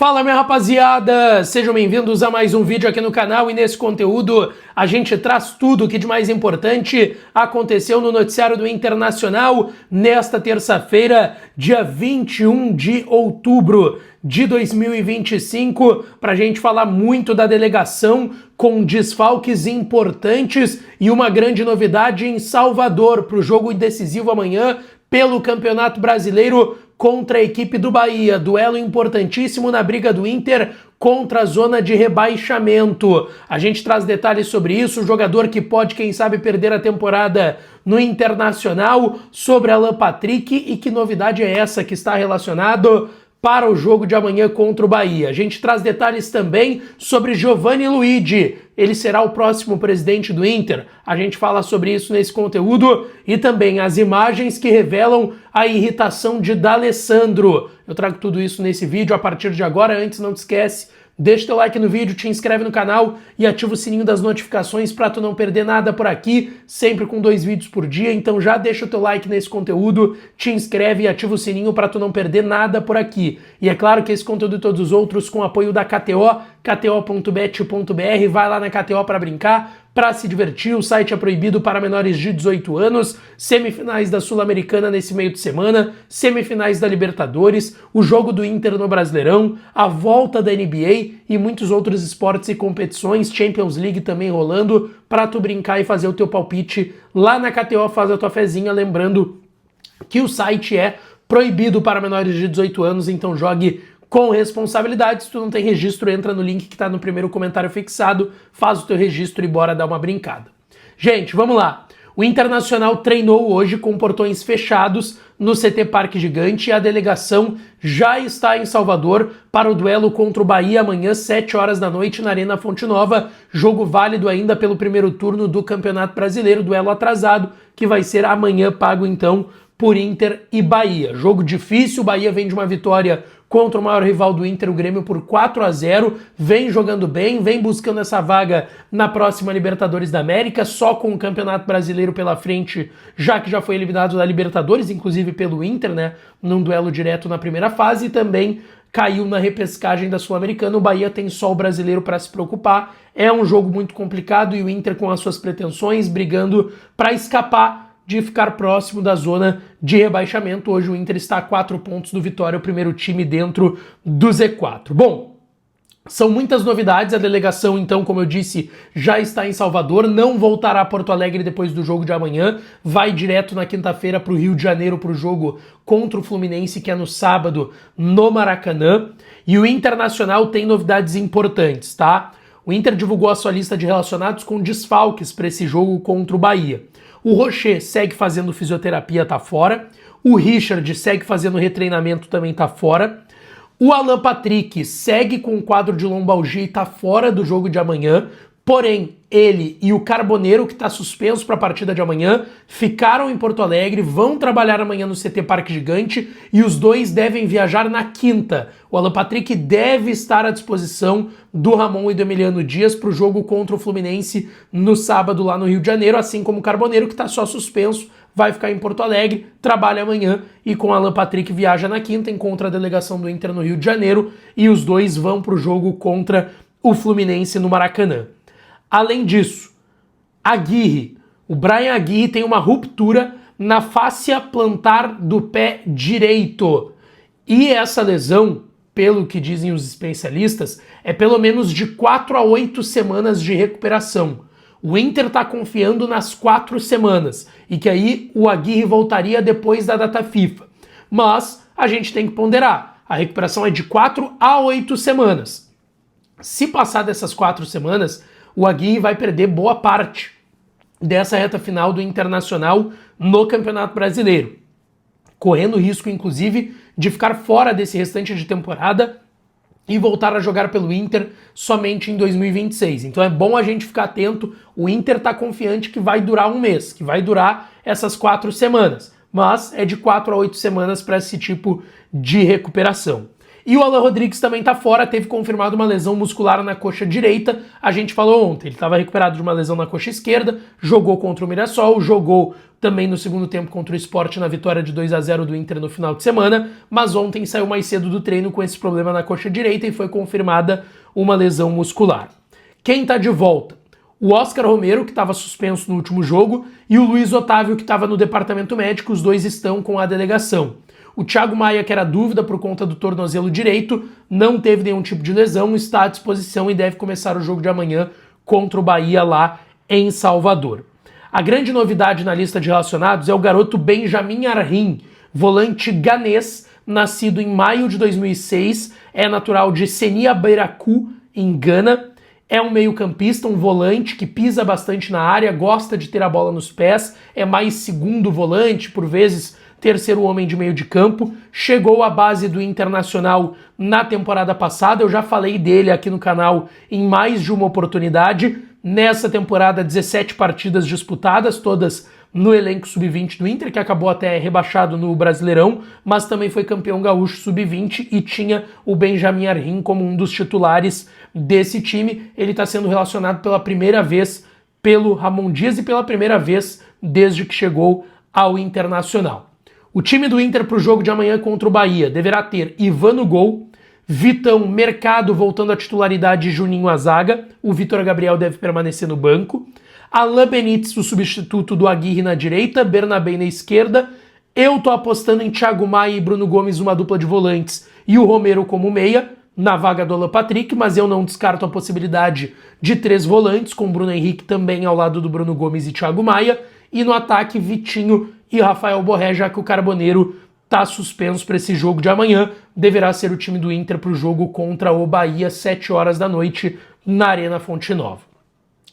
Fala, minha rapaziada! Sejam bem-vindos a mais um vídeo aqui no canal, e nesse conteúdo a gente traz tudo o que de mais importante aconteceu no noticiário do Internacional nesta terça-feira, dia 21 de outubro de 2025, para a gente falar muito da delegação com desfalques importantes e uma grande novidade em Salvador para o jogo decisivo amanhã pelo Campeonato Brasileiro contra a equipe do Bahia. Duelo importantíssimo na briga do Inter contra a zona de rebaixamento. A gente traz detalhes sobre isso, o jogador que pode, quem sabe, perder a temporada no Internacional, sobre Alan Patrick e que novidade é essa que está relacionado para o jogo de amanhã contra o Bahia. A gente traz detalhes também sobre Giovanni Luigi. Ele será o próximo presidente do Inter. A gente fala sobre isso nesse conteúdo e também as imagens que revelam a irritação de D'Alessandro. Eu trago tudo isso nesse vídeo a partir de agora. Antes, não te esquece, deixa teu like no vídeo, te inscreve no canal e ativa o sininho das notificações para tu não perder nada por aqui, sempre com 2 vídeos por dia. Então já deixa o teu like nesse conteúdo, te inscreve e ativa o sininho para tu não perder nada por aqui. E é claro que esse conteúdo e todos os outros com apoio da KTO, kto.bet.br, vai lá na KTO para brincar, para se divertir. O site é proibido para menores de 18 anos, semifinais da Sul-Americana nesse meio de semana, semifinais da Libertadores, o jogo do Inter no Brasileirão, a volta da NBA e muitos outros esportes e competições, Champions League também rolando, para tu brincar e fazer o teu palpite lá na KTO, faz a tua fezinha, lembrando que o site é proibido para menores de 18 anos, então jogue com responsabilidade. Se tu não tem registro, entra no link que está no primeiro comentário fixado, faz o teu registro e bora dar uma brincada. Gente, vamos lá. O Internacional treinou hoje com portões fechados no CT Parque Gigante e a delegação já está em Salvador para o duelo contra o Bahia amanhã, 7 horas da noite, na Arena Fonte Nova. Jogo válido ainda pelo primeiro turno do Campeonato Brasileiro, duelo atrasado, que vai ser amanhã, pago então por Inter e Bahia. Jogo difícil, o Bahia vem de uma vitória contra o maior rival do Inter, o Grêmio, por 4-0, vem jogando bem, vem buscando essa vaga na próxima Libertadores da América, só com o Campeonato Brasileiro pela frente, já que já foi eliminado da Libertadores, inclusive pelo Inter, né, num duelo direto na primeira fase, e também caiu na repescagem da Sul-Americana. O Bahia tem só o Brasileiro para se preocupar, é um jogo muito complicado e o Inter com as suas pretensões, brigando para escapar de ficar próximo da zona de rebaixamento. Hoje o Inter está a 4 pontos do Vitória, o primeiro time dentro do Z4. Bom, são muitas novidades. A delegação, então, como eu disse, já está em Salvador, não voltará a Porto Alegre depois do jogo de amanhã, vai direto na quinta-feira para o Rio de Janeiro para o jogo contra o Fluminense, que é no sábado, no Maracanã. E o Internacional tem novidades importantes, tá? O Inter divulgou a sua lista de relacionados com desfalques para esse jogo contra o Bahia. O Rocher segue fazendo fisioterapia, tá fora. O Richard segue fazendo retreinamento, também tá fora. O Alan Patrick segue com um quadro de lombalgia e tá fora do jogo de amanhã. Porém, ele e o Carboneiro, que está suspenso para a partida de amanhã, ficaram em Porto Alegre, vão trabalhar amanhã no CT Parque Gigante e os dois devem viajar na quinta. O Alan Patrick deve estar à disposição do Ramon e do Emiliano Dias para o jogo contra o Fluminense no sábado lá no Rio de Janeiro, assim como o Carboneiro, que está só suspenso, vai ficar em Porto Alegre, trabalha amanhã e com o Alan Patrick viaja na quinta, encontra a delegação do Inter no Rio de Janeiro e os dois vão para o jogo contra o Fluminense no Maracanã. Além disso, o Bryan Aguirre tem uma ruptura na fáscia plantar do pé direito. E essa lesão, pelo que dizem os especialistas, é pelo menos de 4 a 8 semanas de recuperação. O Inter está confiando nas 4 semanas e que aí o Aguirre voltaria depois da data FIFA. Mas a gente tem que ponderar, a recuperação é de 4 a 8 semanas. Se passar dessas 4 semanas, o Aguirre vai perder boa parte dessa reta final do Internacional no Campeonato Brasileiro, correndo risco, inclusive, de ficar fora desse restante de temporada e voltar a jogar pelo Inter somente em 2026. Então é bom a gente ficar atento. O Inter está confiante que vai durar um mês, que vai durar essas 4 semanas, mas é de 4 a 8 semanas para esse tipo de recuperação. E o Alan Rodrigues também tá fora, teve confirmado uma lesão muscular na coxa direita. A gente falou ontem, ele estava recuperado de uma lesão na coxa esquerda, jogou contra o Mirassol, jogou também no segundo tempo contra o Sport na vitória de 2-0 do Inter no final de semana, mas ontem saiu mais cedo do treino com esse problema na coxa direita e foi confirmada uma lesão muscular. Quem tá de volta? O Oscar Romero, que estava suspenso no último jogo, e o Luiz Otávio, que estava no departamento médico, os dois estão com a delegação. O Thiago Maia, que era dúvida por conta do tornozelo direito, não teve nenhum tipo de lesão, está à disposição e deve começar o jogo de amanhã contra o Bahia lá em Salvador. A grande novidade na lista de relacionados é o garoto Benjamin Arrim, volante ganês, nascido em maio de 2006, é natural de Senia Beiracu, em Gana. É um meio-campista, um volante que pisa bastante na área, gosta de ter a bola nos pés, é mais segundo volante, por vezes terceiro homem de meio de campo. Chegou à base do Internacional na temporada passada, eu já falei dele aqui no canal em mais de uma oportunidade. Nessa temporada, 17 partidas disputadas, todas no elenco sub-20 do Inter, que acabou até rebaixado no Brasileirão, mas também foi campeão gaúcho sub-20 e tinha o Benjamin Arrim como um dos titulares desse time. Ele está sendo relacionado pela primeira vez pelo Ramon Dias e pela primeira vez desde que chegou ao Internacional. O time do Inter para o jogo de amanhã contra o Bahia deverá ter Ivan no gol, Vitão, Mercado voltando à titularidade e Juninho à zaga. O Vitor Gabriel deve permanecer no banco. Alain Benítez, o substituto do Aguirre na direita, Bernabé na esquerda. Eu tô apostando em Thiago Maia e Bruno Gomes, uma dupla de volantes, e o Romero como meia, na vaga do Alan Patrick, mas eu não descarto a possibilidade de 3 volantes, com Bruno Henrique também ao lado do Bruno Gomes e Thiago Maia, e no ataque Vitinho e Rafael Borré, já que o Carboneiro tá suspenso para esse jogo de amanhã. Deverá ser o time do Inter para o jogo contra o Bahia, 7 horas da noite, na Arena Fonte Nova.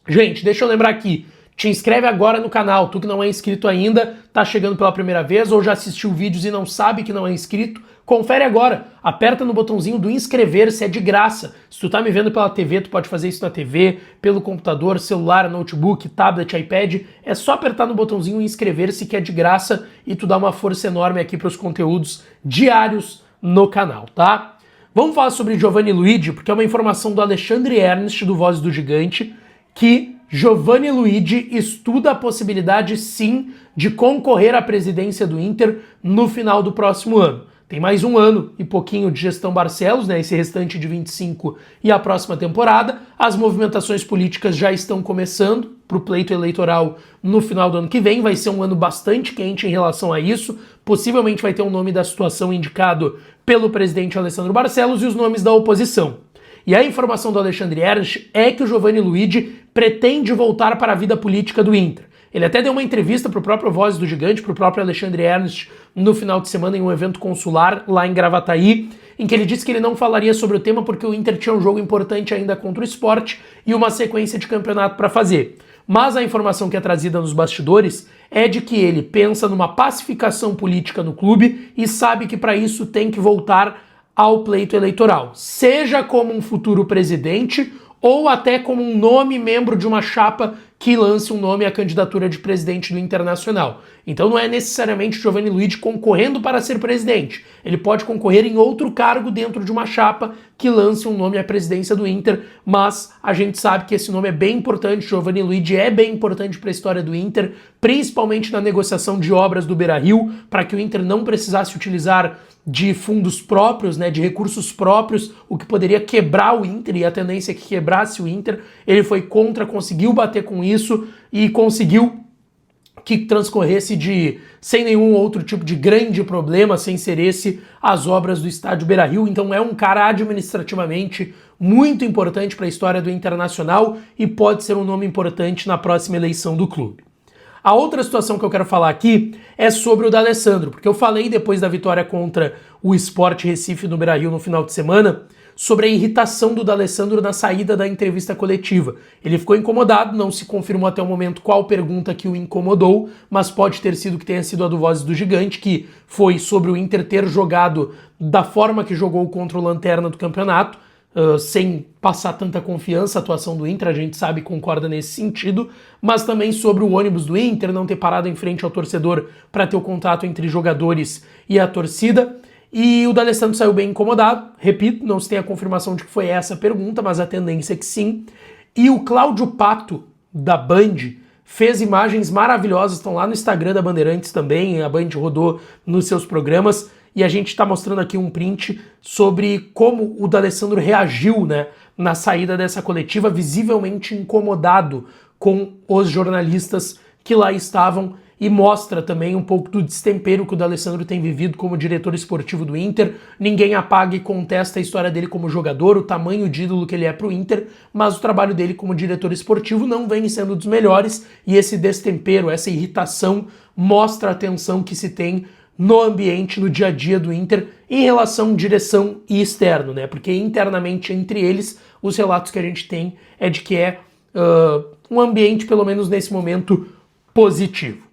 Gente, deixa eu lembrar aqui, te inscreve agora no canal, tu que não é inscrito ainda, tá chegando pela primeira vez ou já assistiu vídeos e não sabe que não é inscrito, confere agora, aperta no botãozinho do inscrever-se, é de graça. Se tu tá me vendo pela TV, tu pode fazer isso na TV, pelo computador, celular, notebook, tablet, iPad, é só apertar no botãozinho inscrever-se que é de graça e tu dá uma força enorme aqui para os conteúdos diários no canal, tá? Vamos falar sobre Giovanni Luigi, porque é uma informação do Alexandre Ernst, do Voz do Gigante, que Giovanni Luigi estuda a possibilidade, sim, de concorrer à presidência do Inter no final do próximo ano. Tem mais um ano e pouquinho de gestão Barcelos, né, esse restante de 25 e a próxima temporada. As movimentações políticas já estão começando para o pleito eleitoral no final do ano que vem. Vai ser um ano bastante quente em relação a isso. Possivelmente vai ter um nome da situação indicado pelo presidente Alessandro Barcelos e os nomes da oposição. E a informação do Alexandre Ernst é que o Giovanni Luigi pretende voltar para a vida política do Inter. Ele até deu uma entrevista para o próprio Voz do Gigante, para o próprio Alexandre Ernst, no final de semana em um evento consular lá em Gravataí, em que ele disse que ele não falaria sobre o tema porque o Inter tinha um jogo importante ainda contra o Sport e uma sequência de campeonato para fazer. Mas a informação que é trazida nos bastidores é de que ele pensa numa pacificação política no clube e sabe que para isso tem que voltar ao pleito eleitoral, seja como um futuro presidente ou até como um nome membro de uma chapa que lance um nome à candidatura de presidente do Internacional. Então não é necessariamente Giovanni Luigi concorrendo para ser presidente. Ele pode concorrer em outro cargo dentro de uma chapa que lance um nome à presidência do Inter, mas a gente sabe que esse nome é bem importante. Giovanni Luigi é bem importante para a história do Inter, principalmente na negociação de obras do Beira-Rio, para que o Inter não precisasse utilizar de fundos próprios, né, de recursos próprios, o que poderia quebrar o Inter, e a tendência é que quebrasse o Inter. Ele foi contra, conseguiu bater com isso e conseguiu que transcorresse sem nenhum outro tipo de grande problema, sem ser esse, as obras do estádio Beira-Rio. Então é um cara administrativamente muito importante para a história do Internacional e pode ser um nome importante na próxima eleição do clube. A outra situação que eu quero falar aqui é sobre o D'Alessandro, porque eu falei depois da vitória contra o Sport Recife no Beira-Rio no final de semana sobre a irritação do D'Alessandro na saída da entrevista coletiva. Ele ficou incomodado, não se confirmou até o momento qual pergunta que o incomodou, mas pode ter sido que tenha sido a do Vozes do Gigante, que foi sobre o Inter ter jogado da forma que jogou contra o Lanterna do campeonato, sem passar tanta confiança a atuação do Inter, a gente sabe e concorda nesse sentido, mas também sobre o ônibus do Inter não ter parado em frente ao torcedor para ter o contato entre jogadores e a torcida. E o D'Alessandro saiu bem incomodado, repito, não se tem a confirmação de que foi essa a pergunta, mas a tendência é que sim. E o Cláudio Pato, da Band, fez imagens maravilhosas, estão lá no Instagram da Bandeirantes também, a Band rodou nos seus programas, e a gente está mostrando aqui um print sobre como o D'Alessandro reagiu, né, na saída dessa coletiva, visivelmente incomodado com os jornalistas que lá estavam, e mostra também um pouco do destempero que o D'Alessandro tem vivido como diretor esportivo do Inter. Ninguém apaga e contesta a história dele como jogador, o tamanho de ídolo que ele é pro Inter, mas o trabalho dele como diretor esportivo não vem sendo dos melhores, e esse destempero, essa irritação, mostra a tensão que se tem no ambiente, no dia a dia do Inter, em relação direção e externo, né? Porque internamente entre eles, os relatos que a gente tem é de que é um ambiente, pelo menos nesse momento, positivo.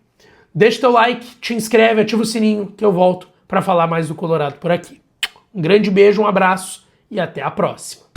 Deixa teu like, te inscreve, ativa o sininho que eu volto para falar mais do Colorado por aqui. Um grande beijo, um abraço e até a próxima.